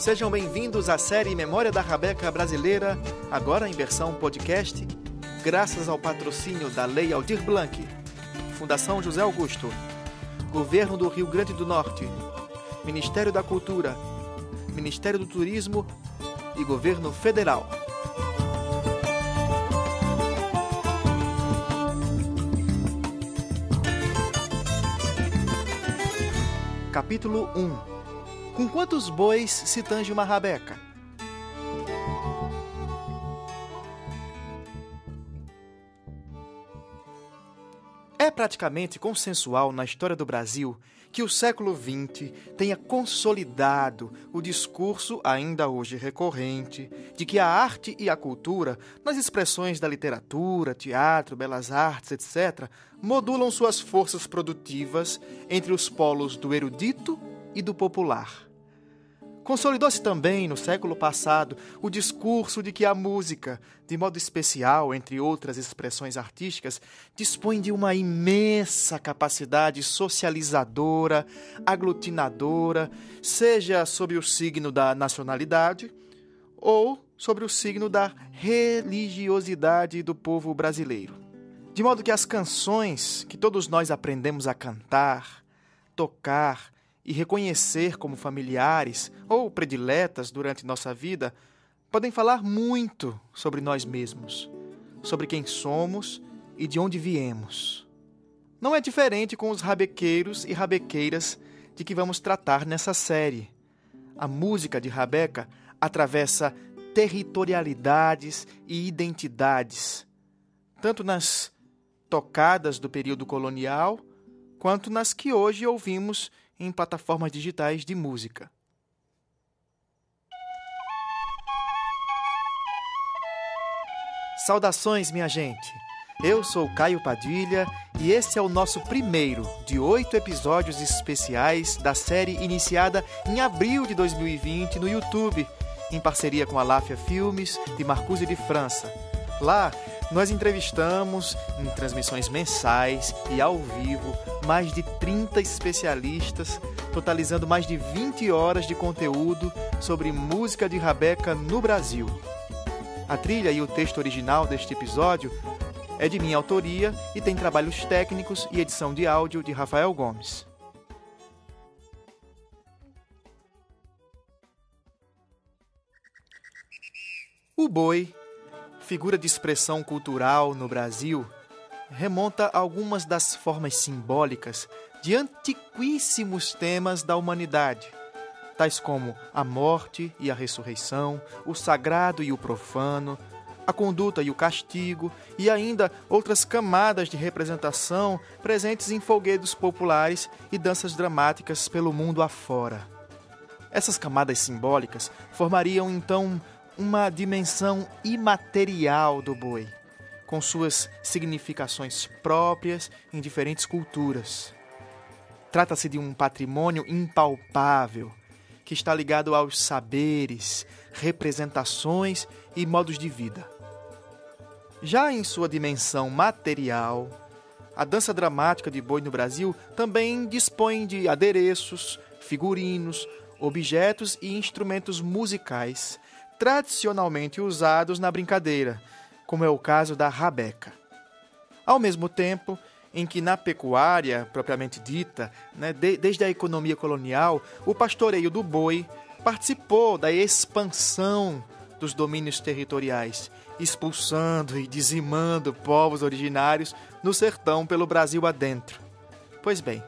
Sejam bem-vindos à série Memória da Rabeca Brasileira, agora em versão podcast, graças ao patrocínio da Lei Aldir Blanc, Fundação José Augusto, Governo do Rio Grande do Norte, Ministério da Cultura, Ministério do Turismo e Governo Federal. Capítulo 1. Com quantos bois se tange uma rabeca? É praticamente consensual na história do Brasil que o século XX tenha consolidado o discurso, ainda hoje recorrente, de que a arte e a cultura, nas expressões da literatura, teatro, belas artes, etc., modulam suas forças produtivas entre os polos do erudito e do popular. Consolidou-se também, no século passado, o discurso de que a música, de modo especial, entre outras expressões artísticas, dispõe de uma imensa capacidade socializadora, aglutinadora, seja sob o signo da nacionalidade ou sobre o signo da religiosidade do povo brasileiro. De modo que as canções que todos nós aprendemos a cantar, tocar e reconhecer como familiares ou prediletas durante nossa vida, podem falar muito sobre nós mesmos, sobre quem somos e de onde viemos. Não é diferente com os rabequeiros e rabequeiras de que vamos tratar nessa série. A música de rabeca atravessa territorialidades e identidades, tanto nas tocadas do período colonial, quanto nas que hoje ouvimos em plataformas digitais de música. Saudações, minha gente! Eu sou Caio Padilha e esse é o nosso primeiro de 8 episódios especiais da série iniciada em abril de 2020 no YouTube, em parceria com a Láfia Filmes de Marcuse de França. Lá, nós entrevistamos, em transmissões mensais e ao vivo, mais de 30 especialistas, totalizando mais de 20 horas de conteúdo sobre música de rabeca no Brasil. A trilha e o texto original deste episódio é de minha autoria e tem trabalhos técnicos e edição de áudio de Rafael Gomes. O boi, figura de expressão cultural no Brasil, remonta a algumas das formas simbólicas de antiquíssimos temas da humanidade, tais como a morte e a ressurreição, o sagrado e o profano, a conduta e o castigo, e ainda outras camadas de representação presentes em folguedos populares e danças dramáticas pelo mundo afora. Essas camadas simbólicas formariam, então, uma dimensão imaterial do boi, com suas significações próprias em diferentes culturas. Trata-se de um patrimônio impalpável, que está ligado aos saberes, representações e modos de vida. Já em sua dimensão material, a dança dramática de boi no Brasil também dispõe de adereços, figurinos, objetos e instrumentos musicais tradicionalmente usados na brincadeira, como é o caso da rabeca. Ao mesmo tempo em que na pecuária, propriamente dita, desde a economia colonial, o pastoreio do boi participou da expansão dos domínios territoriais, expulsando e dizimando povos originários no sertão pelo Brasil adentro. Pois bem,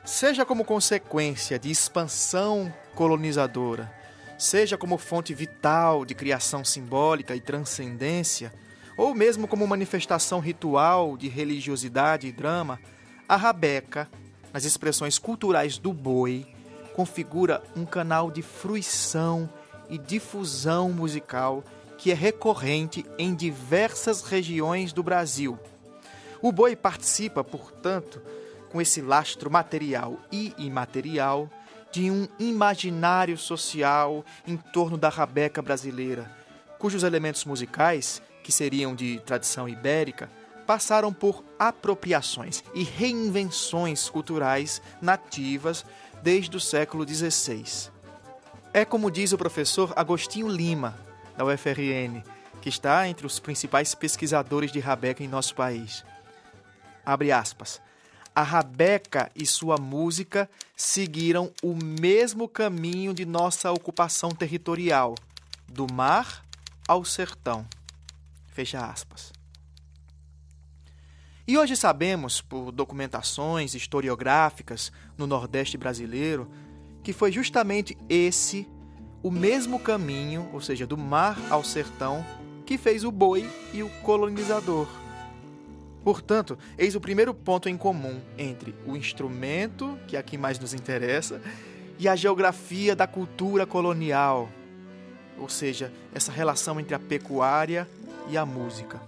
seja como consequência de expansão colonizadora, seja como fonte vital de criação simbólica e transcendência, ou mesmo como manifestação ritual de religiosidade e drama, a rabeca, nas expressões culturais do boi, configura um canal de fruição e difusão musical que é recorrente em diversas regiões do Brasil. O boi participa, portanto, com esse lastro material e imaterial, de um imaginário social em torno da rabeca brasileira, cujos elementos musicais, que seriam de tradição ibérica, passaram por apropriações e reinvenções culturais nativas desde o século XVI. É como diz o professor Agostinho Lima, da UFRN, que está entre os principais pesquisadores de rabeca em nosso país. Abre aspas. A rabeca e sua música seguiram o mesmo caminho de nossa ocupação territorial, do mar ao sertão. Fecha aspas. E hoje sabemos, por documentações historiográficas no Nordeste brasileiro, que foi justamente esse o mesmo caminho, ou seja, do mar ao sertão, que fez o boi e o colonizador. Portanto, eis o primeiro ponto em comum entre o instrumento, que aqui mais nos interessa, e a geografia da cultura colonial, ou seja, essa relação entre a pecuária e a música.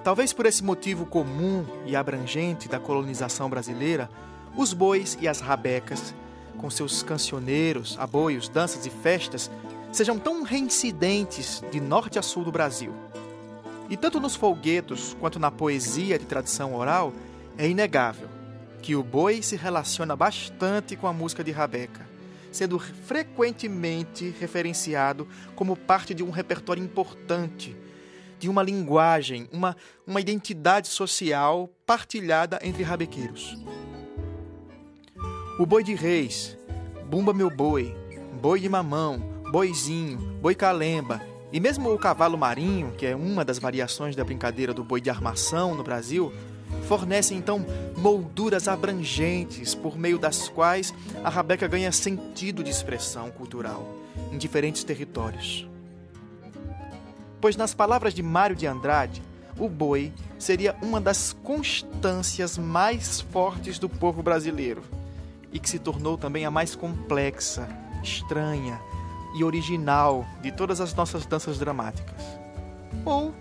Talvez por esse motivo comum e abrangente da colonização brasileira, os bois e as rabecas, com seus cancioneiros, aboios, danças e festas, sejam tão reincidentes de norte a sul do Brasil. E tanto nos folguedos quanto na poesia de tradição oral, é inegável que o boi se relaciona bastante com a música de rabeca, sendo frequentemente referenciado como parte de um repertório importante, de uma linguagem, uma identidade social partilhada entre rabequeiros. O boi de reis, bumba meu boi, boi de mamão, boizinho, boi calemba e mesmo o cavalo marinho, que é uma das variações da brincadeira do boi de armação no Brasil, fornecem então molduras abrangentes por meio das quais a rabeca ganha sentido de expressão cultural em diferentes territórios. Pois nas palavras de Mário de Andrade, o boi seria uma das constâncias mais fortes do povo brasileiro e que se tornou também a mais complexa, estranha e original de todas as nossas danças dramáticas. Ou,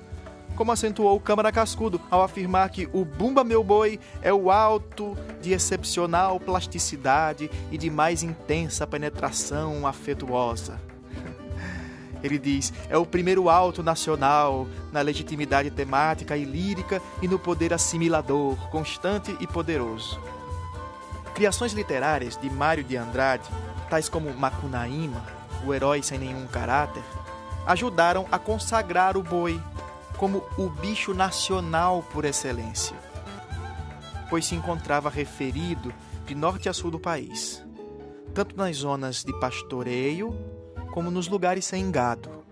como acentuou o Câmara Cascudo ao afirmar que o Bumba Meu Boi é o alto de excepcional plasticidade e de mais intensa penetração afetuosa. Ele diz, é o primeiro alto nacional na legitimidade temática e lírica e no poder assimilador, constante e poderoso. Criações literárias de Mário de Andrade, tais como Macunaíma, o herói sem nenhum caráter, ajudaram a consagrar o boi como o bicho nacional por excelência, pois se encontrava referido de norte a sul do país, tanto nas zonas de pastoreio como nos lugares sem gado.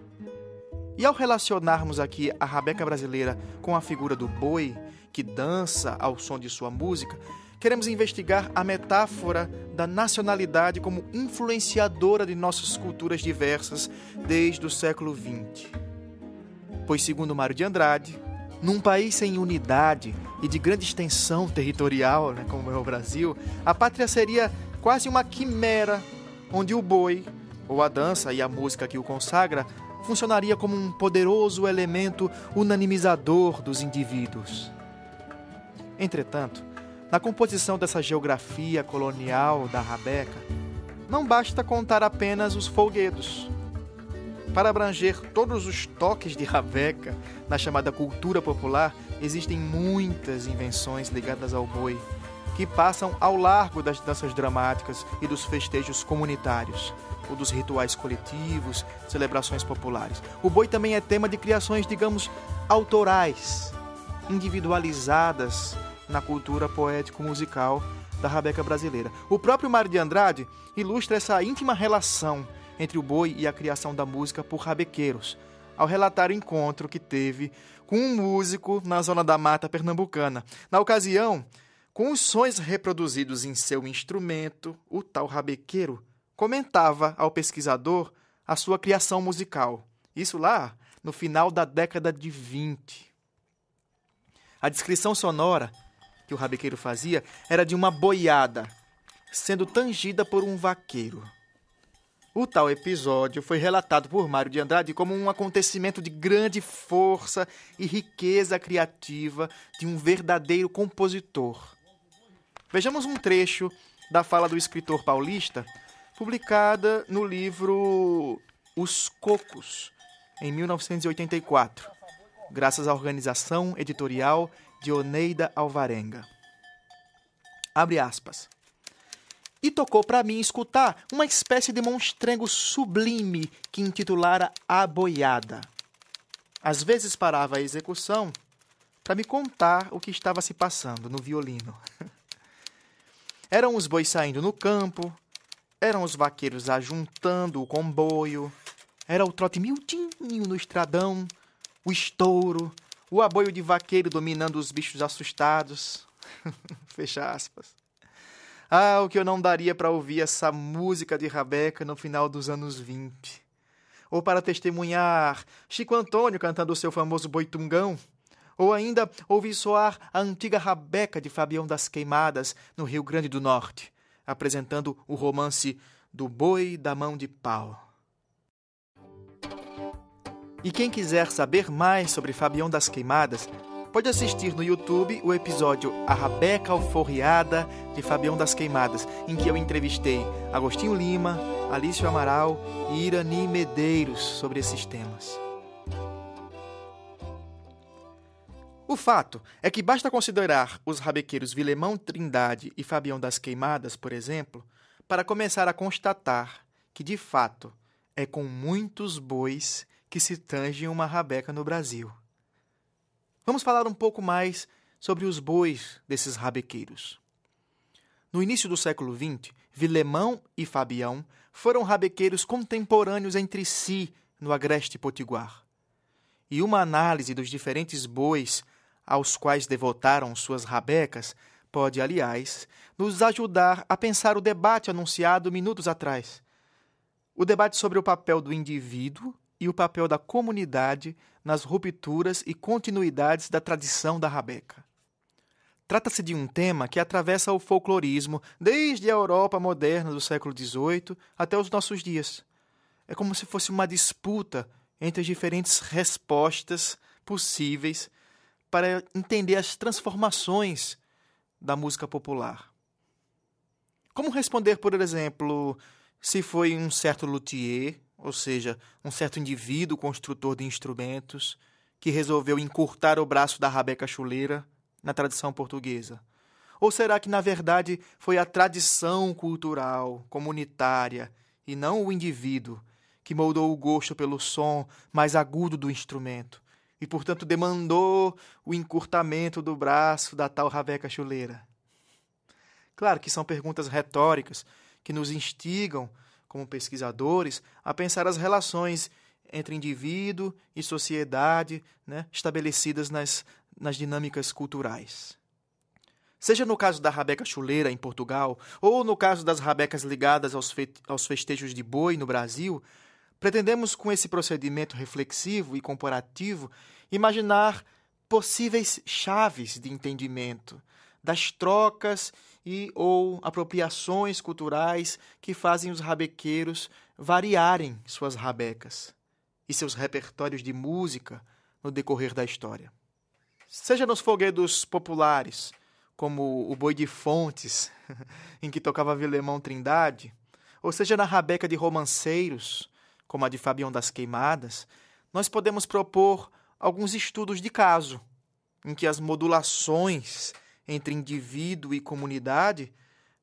E ao relacionarmos aqui a rabeca brasileira com a figura do boi, que dança ao som de sua música, queremos investigar a metáfora da nacionalidade como influenciadora de nossas culturas diversas desde o século XX. Pois, segundo Mário de Andrade, num país sem unidade e de grande extensão territorial, como é o Brasil, a pátria seria quase uma quimera, onde o boi, ou a dança e a música que o consagra, funcionaria como um poderoso elemento unanimizador dos indivíduos. Entretanto, na composição dessa geografia colonial da rabeca, não basta contar apenas os folguedos. Para abranger todos os toques de rabeca na chamada cultura popular, existem muitas invenções ligadas ao boi, que passam ao largo das danças dramáticas e dos festejos comunitários, ou dos rituais coletivos, celebrações populares. O boi também é tema de criações, digamos, autorais, individualizadas na cultura poético-musical da rabeca brasileira. O próprio Mário de Andrade ilustra essa íntima relação entre o boi e a criação da música por rabequeiros, ao relatar o encontro que teve com um músico na zona da mata pernambucana. Na ocasião, com os sons reproduzidos em seu instrumento, o tal rabequeiro comentava ao pesquisador a sua criação musical. Isso lá no final da década de 20. A descrição sonora que o rabequeiro fazia era de uma boiada, sendo tangida por um vaqueiro. O tal episódio foi relatado por Mário de Andrade como um acontecimento de grande força e riqueza criativa de um verdadeiro compositor. Vejamos um trecho da fala do escritor paulista, publicada no livro Os Cocos, em 1984, graças à organização editorial de Oneida Alvarenga. Abre aspas. e tocou para mim escutar uma espécie de monstrengo sublime que intitulara A Boiada. Às vezes parava a execução para me contar o que estava se passando no violino. Eram os bois saindo no campo, eram os vaqueiros ajuntando o comboio, era o trote miudinho no estradão, o estouro, o aboio de vaqueiro dominando os bichos assustados. Fecha aspas. Ah, o que eu não daria para ouvir essa música de rabeca no final dos anos 20. Ou para testemunhar Chico Antônio cantando o seu famoso Boi Tungão. Ou ainda ouvir soar a antiga rabeca de Fabião das Queimadas, no Rio Grande do Norte, apresentando o romance do Boi da Mão de Pau. E quem quiser saber mais sobre Fabião das Queimadas, pode assistir no YouTube o episódio A Rabeca Alforriada de Fabião das Queimadas, em que eu entrevistei Agostinho Lima, Alício Amaral e Irani Medeiros sobre esses temas. O fato é que basta considerar os rabequeiros Vilemão Trindade e Fabião das Queimadas, por exemplo, para começar a constatar que, de fato, é com muitos bois que se tange uma rabeca no Brasil. Vamos falar um pouco mais sobre os bois desses rabequeiros. No início do século XX, Vilemão e Fabião foram rabequeiros contemporâneos entre si no agreste potiguar. E uma análise dos diferentes bois aos quais devotaram suas rabecas pode, aliás, nos ajudar a pensar o debate anunciado minutos atrás. O debate sobre o papel do indivíduo e o papel da comunidade nas rupturas e continuidades da tradição da rabeca. Trata-se de um tema que atravessa o folclorismo desde a Europa moderna do século XVIII até os nossos dias. É como se fosse uma disputa entre as diferentes respostas possíveis para entender as transformações da música popular. Como responder, por exemplo, se foi um certo luthier, ou seja, um certo indivíduo construtor de instrumentos, que resolveu encurtar o braço da rabeca chuleira na tradição portuguesa? Ou será que, na verdade, foi a tradição cultural, comunitária, e não o indivíduo, que moldou o gosto pelo som mais agudo do instrumento e, portanto, demandou o encurtamento do braço da tal rabeca chuleira? Claro que são perguntas retóricas que nos instigam, como pesquisadores, a pensar as relações entre indivíduo e sociedade, estabelecidas nas dinâmicas culturais. Seja no caso da rabeca chuleira em Portugal, ou no caso das rabecas ligadas aos festejos de boi no Brasil, pretendemos, com esse procedimento reflexivo e comparativo, imaginar possíveis chaves de entendimento das trocas e ou apropriações culturais que fazem os rabequeiros variarem suas rabecas e seus repertórios de música no decorrer da história. Seja nos folguedos populares, como o Boi de Fontes, em que tocava Vilemão Trindade, ou seja na rabeca de romanceiros, como a de Fabião das Queimadas, nós podemos propor alguns estudos de caso, em que as modulações entre indivíduo e comunidade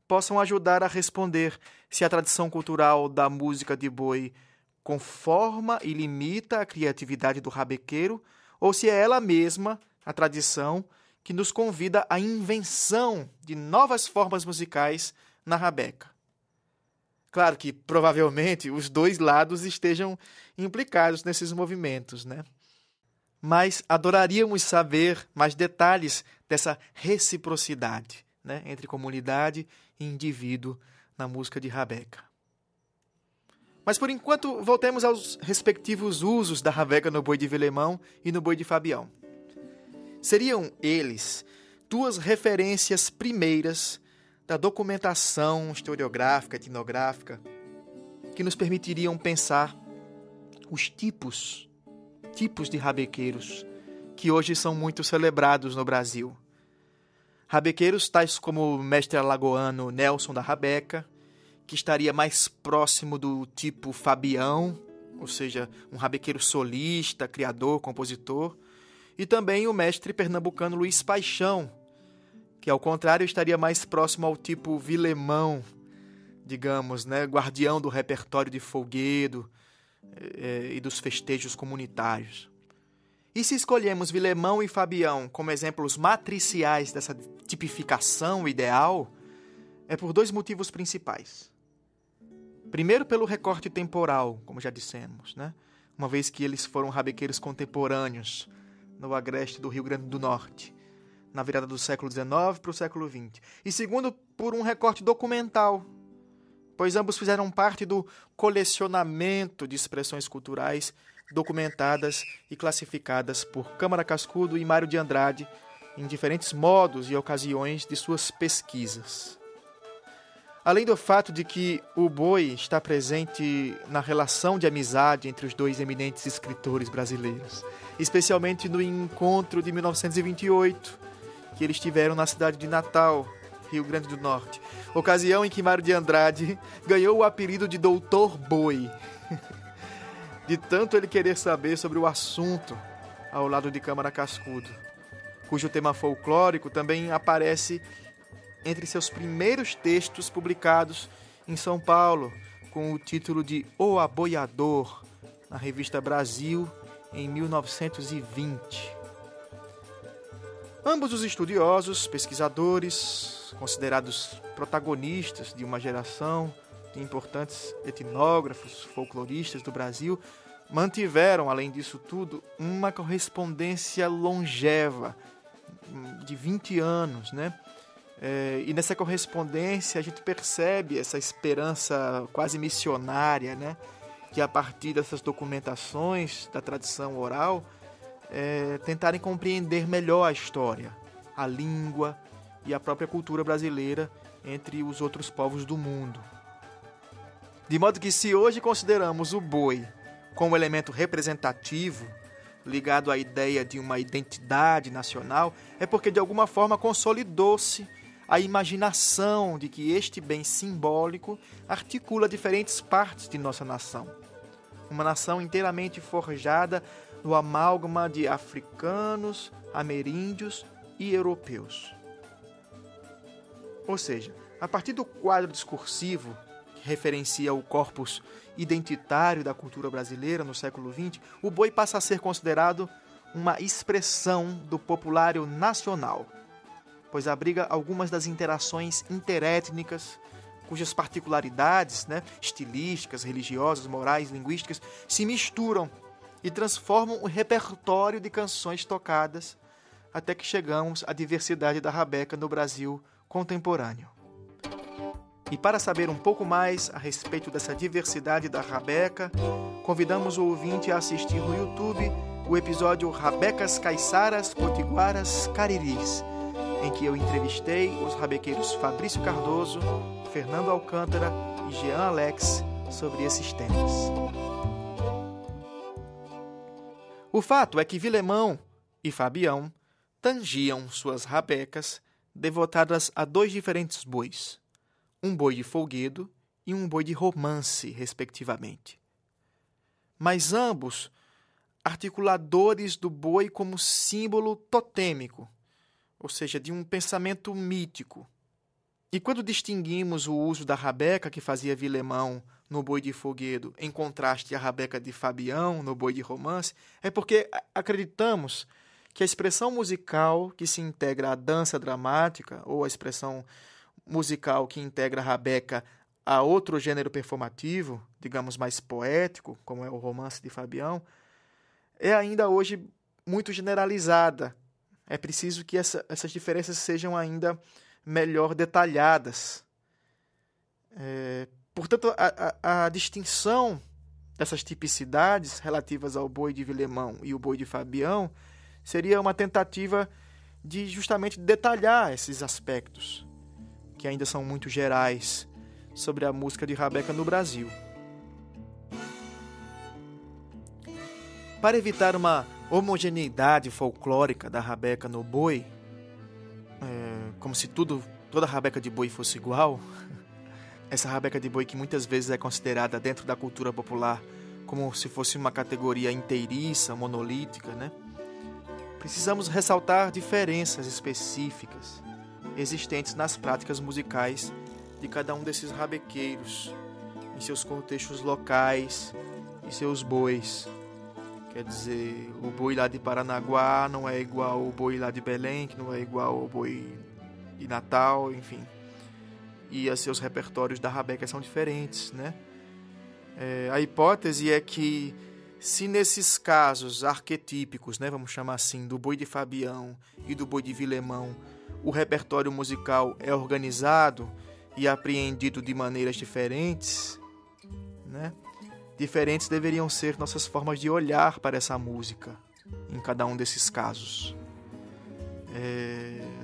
possam ajudar a responder se a tradição cultural da música de boi conforma e limita a criatividade do rabequeiro, ou se é ela mesma, a tradição, que nos convida à invenção de novas formas musicais na rabeca. Claro que, provavelmente, os dois lados estejam implicados nesses movimentos, Mas adoraríamos saber mais detalhes dessa reciprocidade, entre comunidade e indivíduo na música de rabeca. Mas, por enquanto, voltemos aos respectivos usos da rabeca no boi de Vilemão e no boi de Fabião. Seriam eles duas referências primeiras da documentação historiográfica, etnográfica, que nos permitiriam pensar os tipos de rabequeiros que hoje são muito celebrados no Brasil. Rabequeiros tais como o mestre alagoano Nelson da Rabeca, que estaria mais próximo do tipo Fabião, ou seja, um rabequeiro solista, criador, compositor, e também o mestre pernambucano Luiz Paixão, que, ao contrário, estaria mais próximo ao tipo Vilemão, digamos, né, guardião do repertório de folguedo e dos festejos comunitários. E se escolhemos Vilemão e Fabião como exemplos matriciais dessa tipificação ideal, é por dois motivos principais. Primeiro, pelo recorte temporal, como já dissemos, né? Uma vez que eles foram rabequeiros contemporâneos no agreste do Rio Grande do Norte, na virada do século XIX para o século XX. E segundo, por um recorte documental, pois ambos fizeram parte do colecionamento de expressões culturais documentadas e classificadas por Câmara Cascudo e Mário de Andrade em diferentes modos e ocasiões de suas pesquisas. Além do fato de que o boi está presente na relação de amizade entre os dois eminentes escritores brasileiros, especialmente no encontro de 1928, que eles tiveram na cidade de Natal, Rio Grande do Norte, ocasião em que Mário de Andrade ganhou o apelido de Doutor Boi, de tanto ele querer saber sobre o assunto ao lado de Câmara Cascudo, cujo tema folclórico também aparece entre seus primeiros textos publicados em São Paulo, com o título de O Aboiador, na revista Brasil, em 1920. Ambos os estudiosos, pesquisadores, considerados protagonistas de uma geração de importantes etnógrafos, folcloristas do Brasil, mantiveram, além disso tudo, uma correspondência longeva, de 20 anos, né? E nessa correspondência a gente percebe essa esperança quase missionária, né? Que a partir dessas documentações da tradição oral, tentarem compreender melhor a história, a língua e a própria cultura brasileira entre os outros povos do mundo. De modo que, se hoje consideramos o boi como elemento representativo, ligado à ideia de uma identidade nacional, é porque de alguma forma consolidou-se a imaginação de que este bem simbólico articula diferentes partes de nossa nação. Uma nação inteiramente forjada no amálgama de africanos, ameríndios e europeus. Ou seja, a partir do quadro discursivo que referencia o corpus identitário da cultura brasileira no século XX, o boi passa a ser considerado uma expressão do populário nacional, pois abriga algumas das interações interétnicas, cujas particularidades, estilísticas, religiosas, morais, linguísticas, se misturam e transformam o repertório de canções tocadas até que chegamos à diversidade da rabeca no Brasil contemporâneo. E para saber um pouco mais a respeito dessa diversidade da rabeca, convidamos o ouvinte a assistir no YouTube o episódio Rabecas Caiçaras, Potiguaras, Cariris, em que eu entrevistei os rabequeiros Fabrício Cardoso, Fernando Alcântara e Jean Alex sobre esses temas. O fato é que Vilemão e Fabião tangiam suas rabecas devotadas a dois diferentes bois, um boi de folguedo e um boi de romance, respectivamente. Mas ambos articuladores do boi como símbolo totêmico, ou seja, de um pensamento mítico. E quando distinguimos o uso da rabeca que fazia Vilemão no boi de folguedo, em contraste à rabeca de Fabião no boi de romance, é porque acreditamos que a expressão musical que se integra à dança dramática, ou a expressão musical que integra a rabeca a outro gênero performativo, digamos mais poético, como é o romance de Fabião, é ainda hoje muito generalizada. É preciso que essas diferenças sejam ainda melhor detalhadas. Portanto, a distinção dessas tipicidades relativas ao boi de Vilemão e o boi de Fabião seria uma tentativa de justamente detalhar esses aspectos, que ainda são muito gerais, sobre a música de rabeca no Brasil. Para evitar uma homogeneidade folclórica da rabeca no boi, como se toda rabeca de boi fosse igual, essa rabeca de boi que muitas vezes é considerada dentro da cultura popular como se fosse uma categoria inteiriça, monolítica, precisamos ressaltar diferenças específicas existentes nas práticas musicais de cada um desses rabequeiros, em seus contextos locais e seus bois. Quer dizer, o boi lá de Paranaguá não é igual ao boi lá de Belém, que não é igual ao boi de Natal, enfim. E os seus repertórios da rabeca são diferentes, né? A hipótese é que, se nesses casos arquetípicos, né, vamos chamar assim, do boi de Fabião e do boi de Vilemão, o repertório musical é organizado e apreendido de maneiras diferentes, né? Diferentes deveriam ser nossas formas de olhar para essa música em cada um desses casos.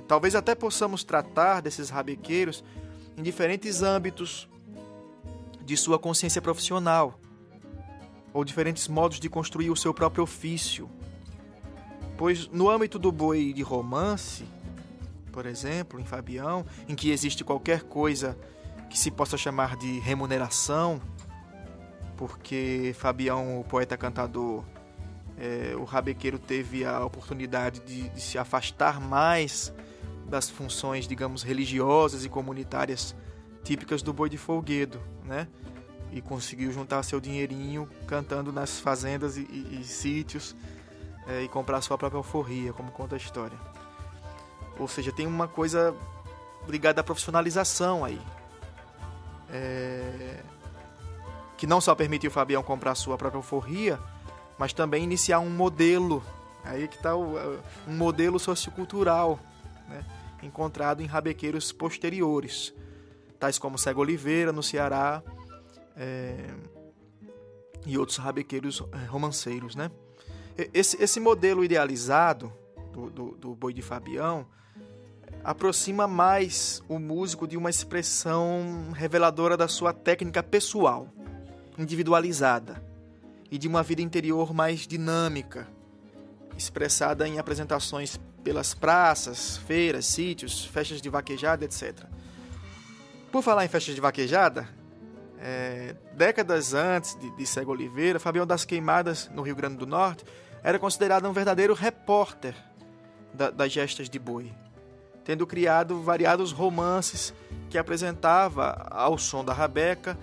Talvez até possamos tratar desses rabequeiros em diferentes âmbitos de sua consciência profissional, ou diferentes modos de construir o seu próprio ofício. Pois no âmbito do boi de romance, por exemplo, em Fabião, em que existe qualquer coisa que se possa chamar de remuneração, porque Fabião, o poeta cantador, o rabequeiro teve a oportunidade de se afastar mais das funções, digamos, religiosas e comunitárias típicas do boi de folguedo, né? E conseguiu juntar seu dinheirinho cantando nas fazendas e sítios e comprar sua própria alforria, como conta a história. Ou seja, tem uma coisa ligada à profissionalização aí, que não só permitiu Fabião comprar sua própria alforria, mas também iniciar um modelo, aí que está um modelo sociocultural, né, encontrado em rabequeiros posteriores, tais como Cego Oliveira, no Ceará, e outros rabequeiros romanceiros, né? Esse modelo idealizado do boi de Fabião aproxima mais o músico de uma expressão reveladora da sua técnica pessoal, individualizada, e de uma vida interior mais dinâmica, expressada em apresentações pelas praças, feiras, sítios, festas de vaquejada, etc. Por falar em festas de vaquejada, décadas antes de Cego Oliveira, Fabião das Queimadas, no Rio Grande do Norte, era considerado um verdadeiro repórter das gestas de boi, tendo criado variados romances que apresentava ao som da rabeca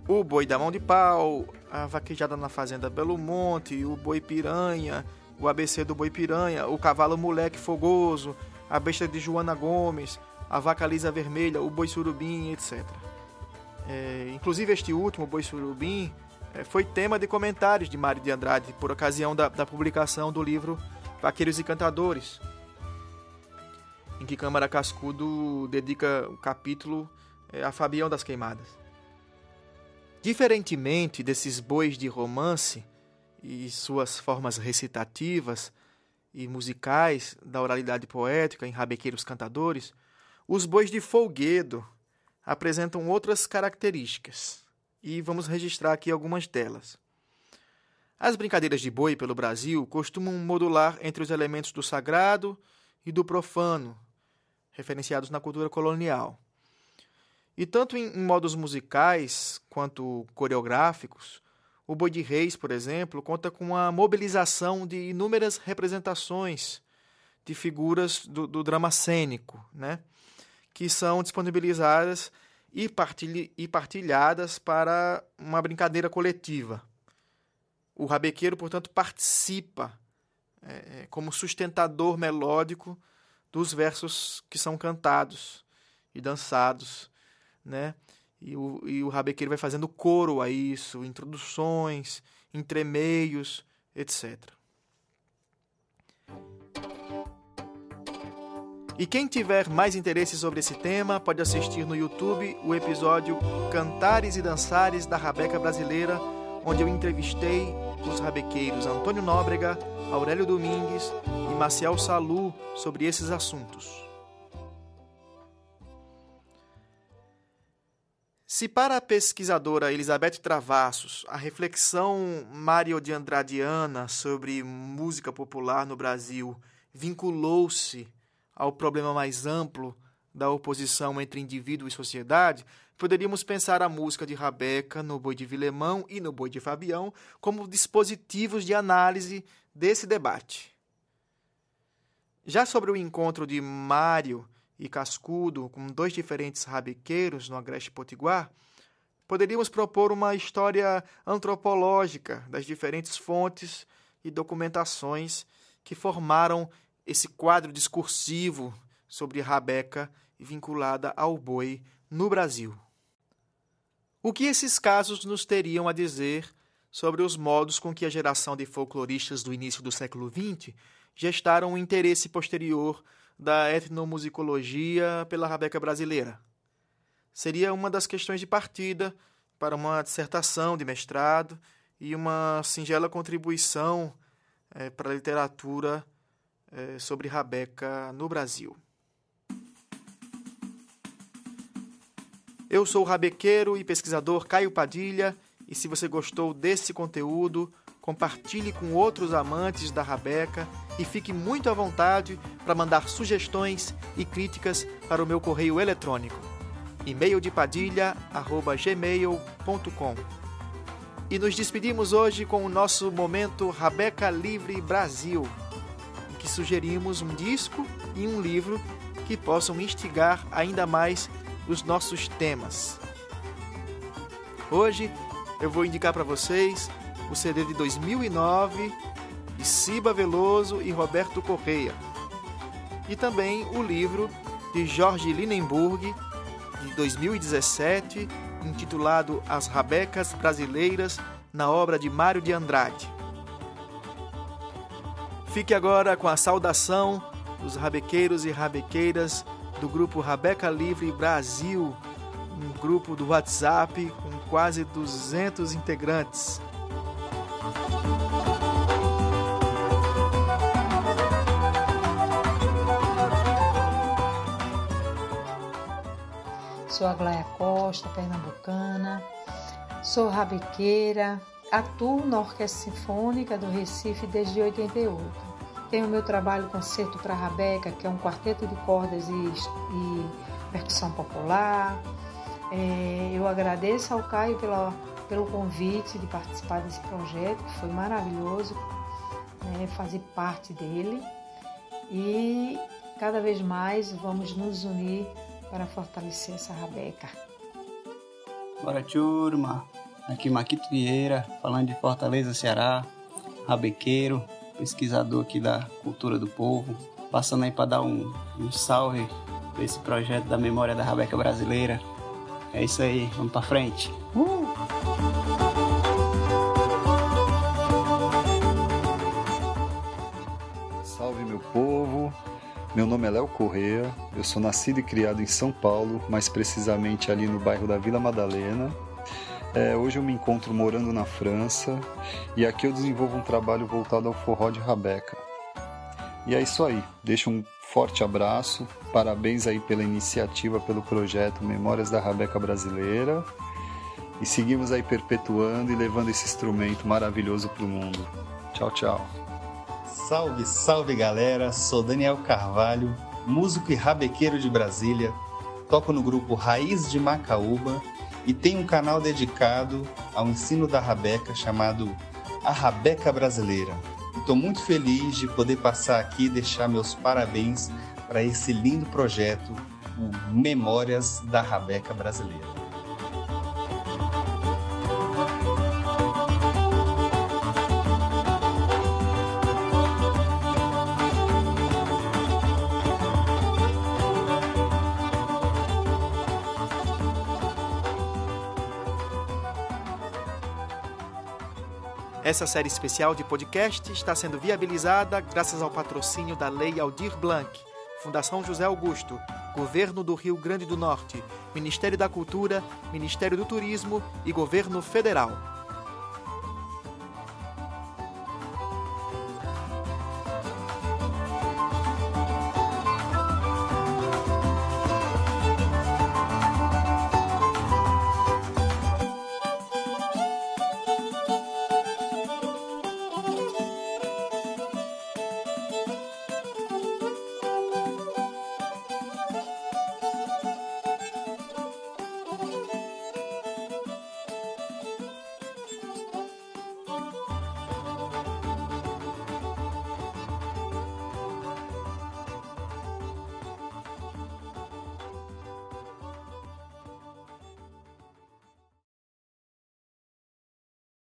o boi da mão de pau, a vaquejada na fazenda Belo Monte, o boi piranha, o ABC do boi piranha, o cavalo moleque fogoso, a besta de Joana Gomes, a vaca lisa vermelha, o boi surubim, etc. Inclusive este último, o boi surubim, foi tema de comentários de Mário de Andrade por ocasião da publicação do livro Vaqueiros e Cantadores, em que Câmara Cascudo dedica o capítulo a Fabião das Queimadas. Diferentemente desses bois de romance e suas formas recitativas e musicais da oralidade poética em rabequeiros cantadores, os bois de folguedo apresentam outras características, e vamos registrar aqui algumas delas. As brincadeiras de boi pelo Brasil costumam modular entre os elementos do sagrado e do profano, referenciados na cultura colonial. E tanto em modos musicais quanto coreográficos, o Boi de Reis, por exemplo, conta com a mobilização de inúmeras representações de figuras do drama cênico, né, que são disponibilizadas e partilhadas para uma brincadeira coletiva. O rabequeiro, portanto, participa como sustentador melódico dos versos que são cantados e dançados, né? E o rabequeiro vai fazendo coro a isso, introduções, entremeios, etc. E quem tiver mais interesse sobre esse tema pode assistir no YouTube o episódio Cantares e Dançares da Rabeca Brasileira, onde eu entrevistei os rabequeiros Antônio Nóbrega, Aurélio Domingues e Maciel Salu sobre esses assuntos. Se para a pesquisadora Elizabeth Travassos a reflexão Mário de Andradiana sobre música popular no Brasil vinculou-se ao problema mais amplo da oposição entre indivíduo e sociedade, poderíamos pensar a música de rabeca no Boi de Vilemão e no Boi de Fabião como dispositivos de análise desse debate. Já sobre o encontro de Mário e Cascudo, com 2 diferentes rabequeiros no Agreste Potiguar, poderíamos propor uma história antropológica das diferentes fontes e documentações que formaram esse quadro discursivo sobre rabeca vinculada ao boi no Brasil. O que esses casos nos teriam a dizer sobre os modos com que a geração de folcloristas do início do século XX gestaram um interesse posterior da etnomusicologia pela rabeca brasileira? Seria uma das questões de partida para uma dissertação de mestrado e uma singela contribuição para a literatura sobre rabeca no Brasil. Eu sou o rabequeiro e pesquisador Caio Padilha, e se você gostou desse conteúdo, compartilhe com outros amantes da rabeca e fique muito à vontade para mandar sugestões e críticas para o meu correio eletrônico, e-maildepadilha@gmail.com. E nos despedimos hoje com o nosso momento Rabeca Livre Brasil, em que sugerimos um disco e um livro que possam instigar ainda mais os nossos temas. Hoje eu vou indicar para vocês o CD de 2009 de Ciba Veloso e Roberto Correia, e também o livro de Jorge Linenburg, de 2017, intitulado As Rabecas Brasileiras, na obra de Mário de Andrade. Fique agora com a saudação dos rabequeiros e rabequeiras do grupo Rabeca Livre Brasil, um grupo do WhatsApp com quase 200 integrantes. Sou Aglaia Costa, pernambucana, sou rabequeira, atuo na Orquestra Sinfônica do Recife desde 88. Tenho meu trabalho Concerto para Rabeca, que é um quarteto de cordas e percussão popular. Eu agradeço ao Caio pelo convite de participar desse projeto, que foi maravilhoso fazer parte dele. E cada vez mais vamos nos unir para fortalecer essa rabeca. Bora, turma! Aqui Maquito Vieira, falando de Fortaleza, Ceará, rabequeiro, pesquisador aqui da cultura do povo, passando aí para dar um salve para esse projeto da memória da rabeca brasileira. É isso aí, vamos para frente! Salve, meu povo! Meu nome é Léo Correia, eu sou nascido e criado em São Paulo, mais precisamente ali no bairro da Vila Madalena. Hoje eu me encontro morando na França e aqui eu desenvolvo um trabalho voltado ao forró de rabeca. E é isso aí, deixo um forte abraço, parabéns aí pela iniciativa, pelo projeto Memórias da Rabeca Brasileira, e seguimos aí perpetuando e levando esse instrumento maravilhoso para o mundo. Tchau, tchau. Salve, salve galera, sou Daniel Carvalho, músico e rabequeiro de Brasília, toco no grupo Raiz de Macaúba e tenho um canal dedicado ao ensino da rabeca chamado A Rabeca Brasileira. Estou muito feliz de poder passar aqui e deixar meus parabéns para esse lindo projeto, o Memórias da Rabeca Brasileira. Essa série especial de podcast está sendo viabilizada graças ao patrocínio da Lei Aldir Blanc, Fundação José Augusto, Governo do Rio Grande do Norte, Ministério da Cultura, Ministério do Turismo e Governo Federal.